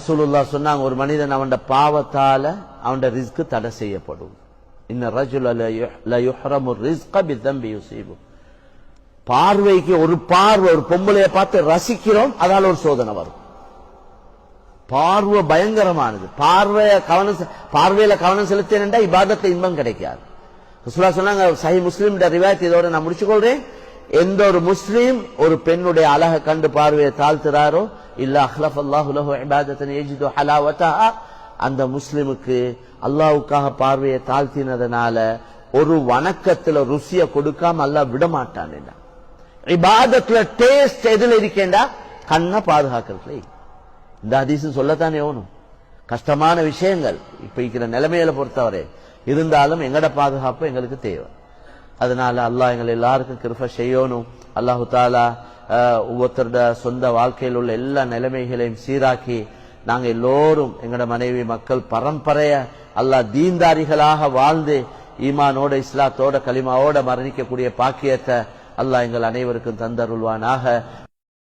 ரசூலுல்லாஹ் சொன்னாங்க, ஒரு மனிதன் அவன் பாவத்தால அவன் ரிஸ்க் தடை செய்யப்படும். இன்ன ரஜுல லா யுஹ்ரமு ரிஸ்க பிதம்பி யுஸீபு. பார்வைக்கு ஒரு பார்வை, ஒரு பொம்பளைய பார்த்து ரசிக்கிறோம், அதால ஒரு சோதனை வரும். பார்வை பயங்கரமானது. பார்வையில கவனம் செலுத்தினா இபாதத்துல இன்பம் கிடைக்காது. ரசூலுல்லாஹ் சொன்னாங்க, சஹீஹ் முஸ்லிம் ரிவாயத், இதோட நான் முடிச்சுக்கொள்றேன், எந்த ஒரு முஸ்லீம் ஒரு பெண்ணுடைய அழகை கண்டு பார்வையை தாழ்த்துறாரோ இல்ல அஹ்லஃபல்லாஹு லஹு இபாதத்தன் யஜிது ஹலாவதஹா, அந்த முஸ்லிமுக்கு அல்லாஹ்வுக்காக பார்வையை தாழ்த்தினதனால ஒரு வணக்கத்துல ருசியை கொடுக்காம அல்லாஹ் விட மாட்டான். இபாதத்துல டேஸ்ட் எதுல இருக்கேண்டா கண்ணை பாதுகாக்கிறதுல. இந்த ஹதீஸ் சொல்லத்தானே வேணும். கஷ்டமான விஷயங்கள் இப்ப இருக்கிற நிலைமையில பொறுத்தவரை இருந்தாலும் எங்கட பாதுகாப்பு எங்களுக்கு தேவை. அதனால அல்லாஹ் எங்களை எல்லாருக்கும் கிருபை செய்யணும். அல்லாஹு தாலா ஒவ்வொருத்தருடைய சொந்த வாழ்க்கையில் உள்ள எல்லா நிலைமைகளையும் சீராக்கி நாங்க எல்லோரும் எங்கட மனைவி மக்கள் பரம்பரைய அல்லாஹ் தீன்தாரிகளாக வாழ்ந்து ஈமானோட இஸ்லாத்தோட கலிமாவோட மரணிக்கக்கூடிய பாக்கியத்தை அல்லாஹ் எங்கள் அனைவருக்கும் தந்தருள்வானாக.